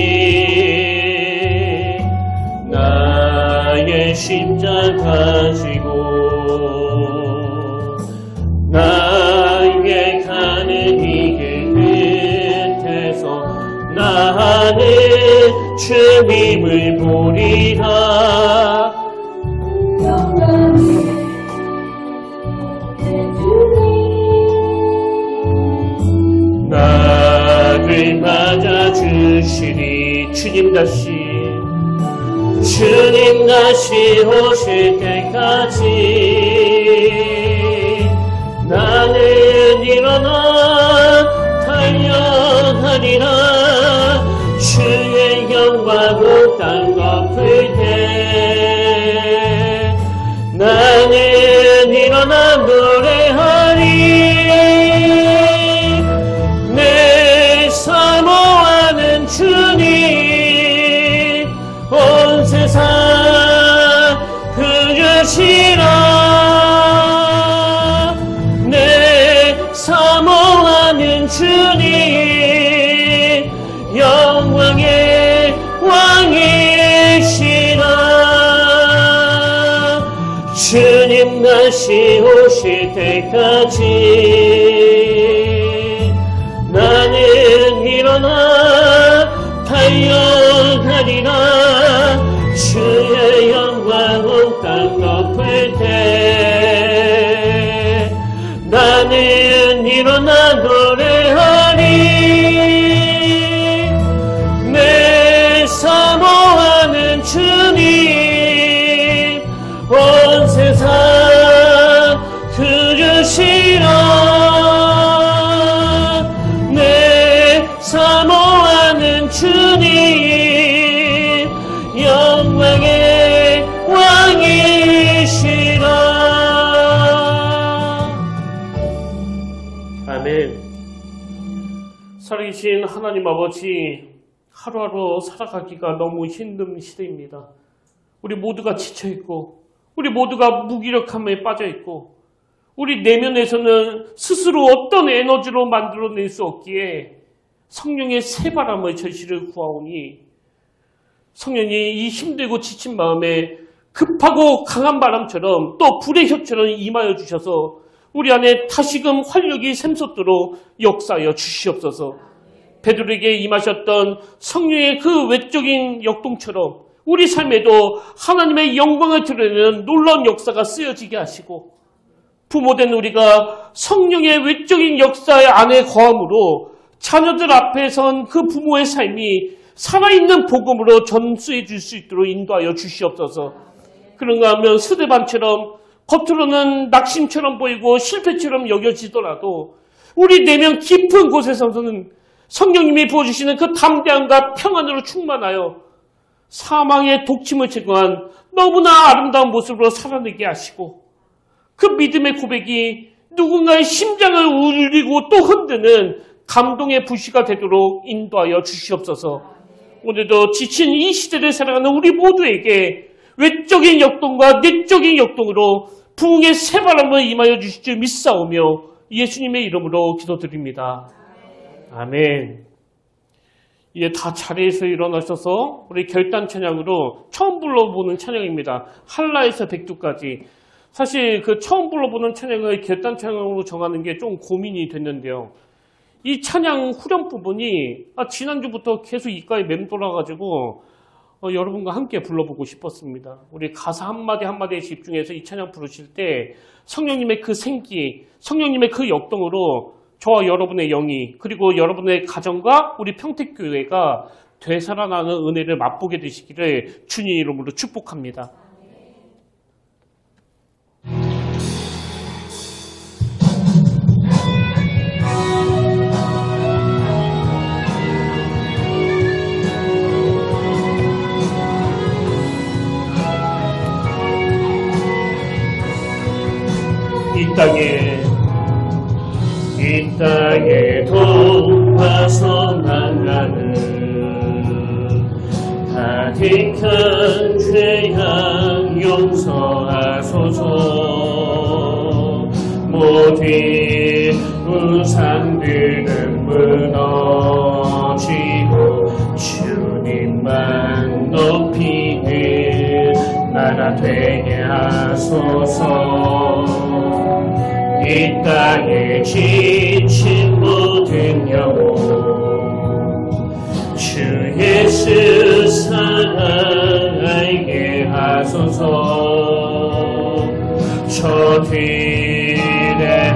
나의 십자가 지고 나의 가는 이 길 끝에서 나는 주님을 보리라. 나를 맞아주시리. 주님 다시 오실 때까지 나는 일어나 달려가리라. 주의 영광 온 땅 덮을 때 나는 일어나 노래하리. 내 사모하는 주님 온 세상 그러시라. 내 사모하는 주님 영광의 왕이시라. 주님 다시 오실 때까지 나는 일어나 달려가리라. 주의 영광 온 땅 덮을 때 나는 일어나 노래하리. 내 사모하는 주님 온 세상 그러시라. 내 사모하는 주님 영광의 왕이시라. 아멘. 살아계신 하나님 아버지, 하루하루 살아가기가 너무 힘든 시대입니다. 우리 모두가 지쳐있고 우리 모두가 무기력함에 빠져있고 우리 내면에서는 스스로 어떤 에너지로 만들어낼 수 없기에 성령의 새바람을 절실히 구하오니 성령이 이 힘들고 지친 마음에 급하고 강한 바람처럼 또 불의 혀처럼 임하여 주셔서 우리 안에 다시금 활력이 샘솟도록 역사하여 주시옵소서. 베드로에게 임하셨던 성령의 그 외적인 역동처럼 우리 삶에도 하나님의 영광을 드러내는 놀라운 역사가 쓰여지게 하시고 부모된 우리가 성령의 외적인 역사 안에 거함으로 자녀들 앞에 선 그 부모의 삶이 살아있는 복음으로 전수해 줄 수 있도록 인도하여 주시옵소서. 그런가 하면 스데반처럼 겉으로는 낙심처럼 보이고 실패처럼 여겨지더라도 우리 내면 깊은 곳에서는 성령님이 부어주시는 그 담대함과 평안으로 충만하여 사망의 독침을 제거한 너무나 아름다운 모습으로 살아내게 하시고 그 믿음의 고백이 누군가의 심장을 울리고 또 흔드는 감동의 불씨가 되도록 인도하여 주시옵소서. 오늘도 지친 이 시대를 살아가는 우리 모두에게 외적인 역동과 내적인 역동으로 부흥의 새바람을 임하여 주실 줄 믿사오며 예수님의 이름으로 기도드립니다. 아멘. 이제 다 자리에서 일어나셔서 우리 결단 찬양으로 처음 불러보는 찬양입니다. 한라에서 백두까지 사실 그 처음 불러보는 찬양을 결단 찬양으로 정하는 게 좀 고민이 됐는데요. 이 찬양 후렴 부분이 지난주부터 계속 입가에 맴돌아가지고 여러분과 함께 불러보고 싶었습니다. 우리 가사 한마디 한마디에 집중해서 이 찬양 부르실 때 성령님의 그 생기, 성령님의 그 역동으로 저와 여러분의 영이 그리고 여러분의 가정과 우리 평택교회가 되살아나는 은혜를 맛보게 되시기를 주님 이름으로 축복합니다. 이 땅에 돌아서 나가는 가득한 죄악 용서하소서. 모든 우상들은 무너지고 주님만 높이는 나라 되게 하소서. 이 땅에 지친 모든 영혼 주 예수 사랑하게 하소서. 저들의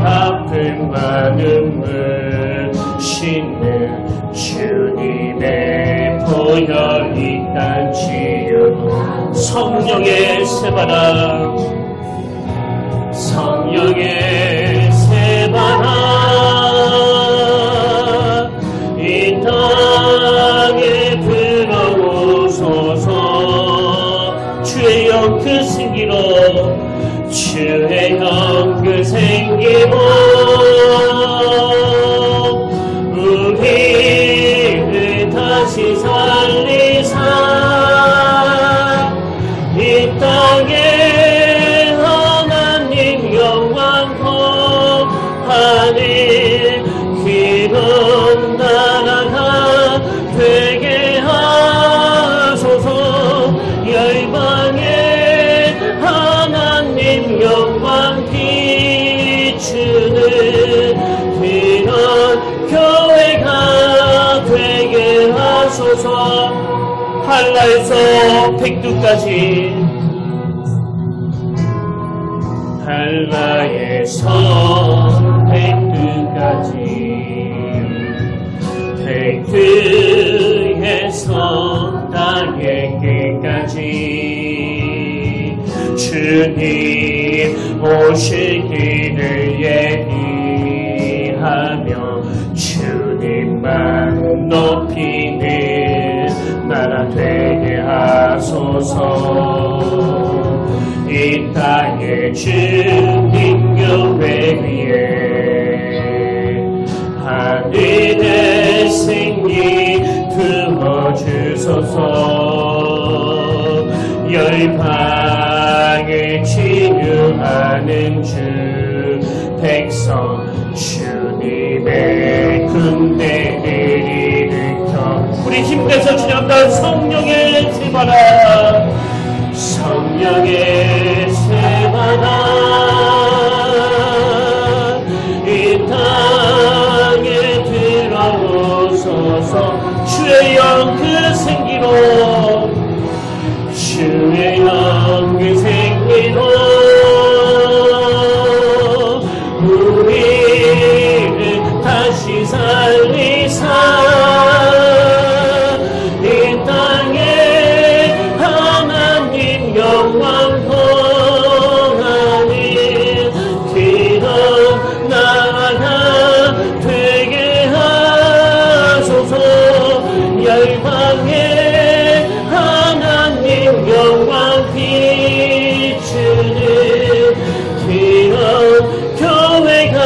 아픔과 눈물 씻는 주님의 보혈 이 땅 치유. 성령의 새바람, 성령의 새바람 이 땅에 들어오소서. 주의 영 그 생기로, 주의 영 그 생기로 우리를 다시 살리사 이 땅에 기름 나라가 되게 하소서. 열방에 하나님 영광 비추는 그런 교회가 되게 하소서. 한라에서 백두까지, 한라에서 백두까지, 백두에서 땅의 끝까지 주님 오시기를 예비하며 주님만 높이는 나라 되게 하소서. 이 땅의 주님 교회 위에 하늘의 생기 부어주소서. 열방을 치유하는 주 백성 주님의 군대를 일으켜 우리 힘내서 주님과 성령의 새바람, 성령의 새바람 이 땅에 들어오소서. 주의 영 그 생기로, 주의 영 그 생기로 우리를 다시 살리사 이 땅에 하나님 영광 통하는 그런 나라가 되게 하소서. 열방에 하나님 영광 비추는 그런 교회가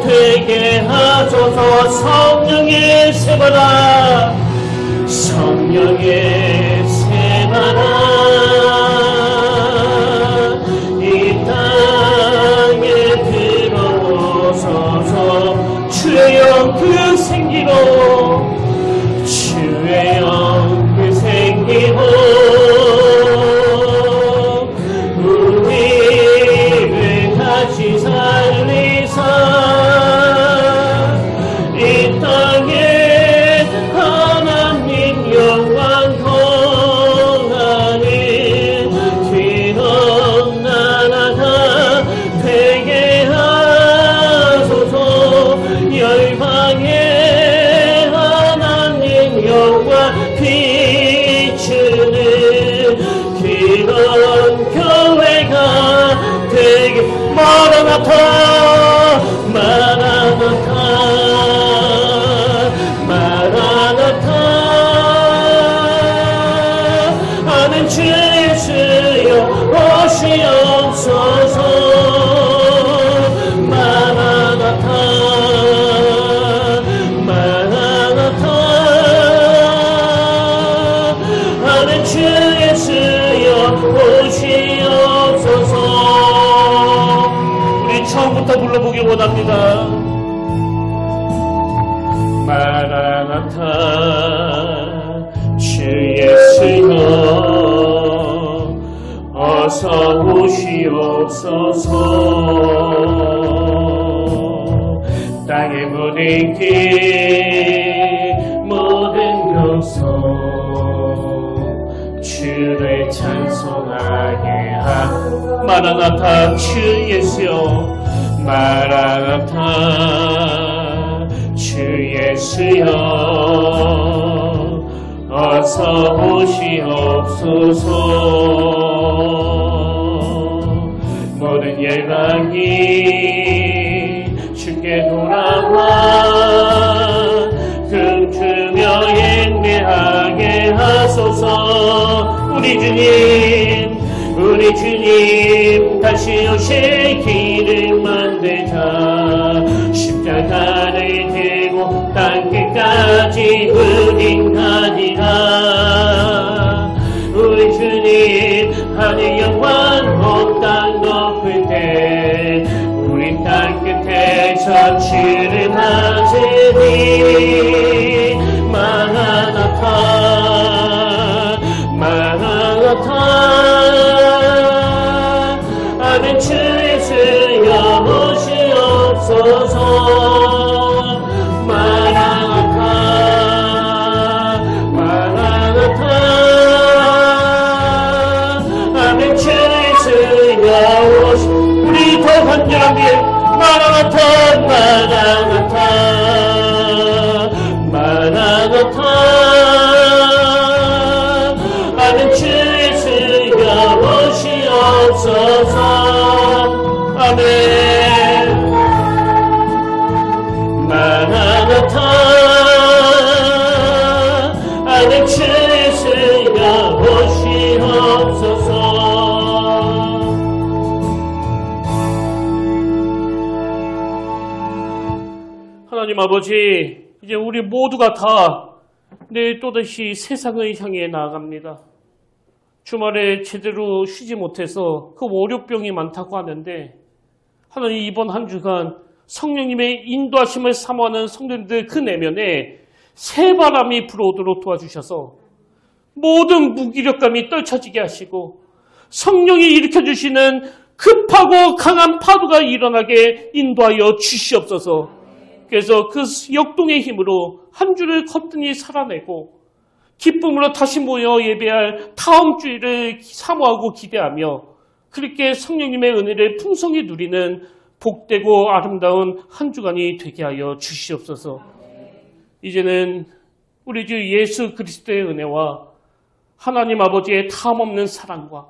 되게 하소서. 성령의 새바람, 성령의 새바람 이 땅에 들어오소서. 주의 영 그 생기로, 주의 영 그 생기로 우리를 열방에 하나님 영광 비추는 그런 교회가 되게 마라나타 마라나타 마라나타 아멘 주 예수여 오시옵소서 마라나타 마라나타 아멘 주 예수여 오시옵소서. 우리 처음부터 불러보기 원합니다. 마라나타 주 예수여 어서 오시옵소서. 땅의 모든 길 모든 요소 주를 찬송하게 하. 마라나타 주 예수여 마라나타 주 예수여 어서 오시옵소서. 모든 열방이 주께 돌아와 금주며 인내하게 하소서. 우리 주님 다시 오실 길을 만들자. 십자가를 들고 땅끝까지 운행하리라. 우리 주님 하늘 영광 온 땅 높을 때 우리 땅끝에서 주를 맞으리. 마라나타 마라나타 아멘 주 예수여 오시옵소서. 마라나타 마라나타 아멘 주 예수여 오시. 우리 더 간절하게 마라나타 마라나타 마라나타 아멘 주 예수여 오시옵소서. 아멘 마라나타 아멘 주 예수여 오시옵소서. 하나님 아버지, 이제 우리 모두가 다 내일 또다시 세상을 향해 나아갑니다. 주말에 제대로 쉬지 못해서 그 월요병이 많다고 하는데, 하나님 이번 한 주간 성령님의 인도하심을 사모하는 성도님들 그 내면에 새바람이 불어오도록 도와주셔서 모든 무기력감이 떨쳐지게 하시고 성령이 일으켜주시는 급하고 강한 파도가 일어나게 인도하여 주시옵소서. 그래서 그 역동의 힘으로 한 주를 거뜬히 살아내고 기쁨으로 다시 모여 예배할 다음 주일을 사모하고 기대하며 그렇게 성령님의 은혜를 풍성히 누리는 복되고 아름다운 한 주간이 되게 하여 주시옵소서. 이제는 우리 주 예수 그리스도의 은혜와 하나님 아버지의 탐없는 사랑과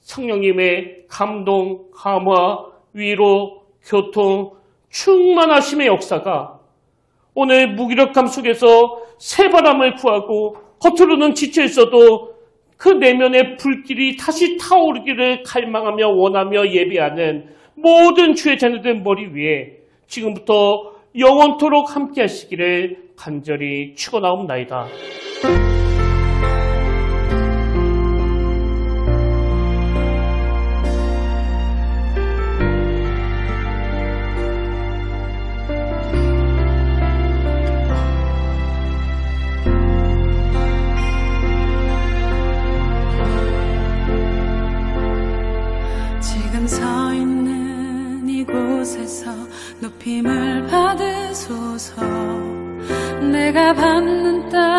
성령님의 감동, 감화, 위로, 교통, 충만하심의 역사가 오늘 무기력함 속에서 새바람을 구하고 겉으로는 지쳐 있어도 그 내면의 불길이 다시 타오르기를 갈망하며 원하며 예배하는 모든 주의 자녀들 머리 위에 지금부터 영원토록 함께 하시기를 간절히 축원하옵나이다. 서 있는 이곳에서 높임을 받으소서. 내가 받는 땅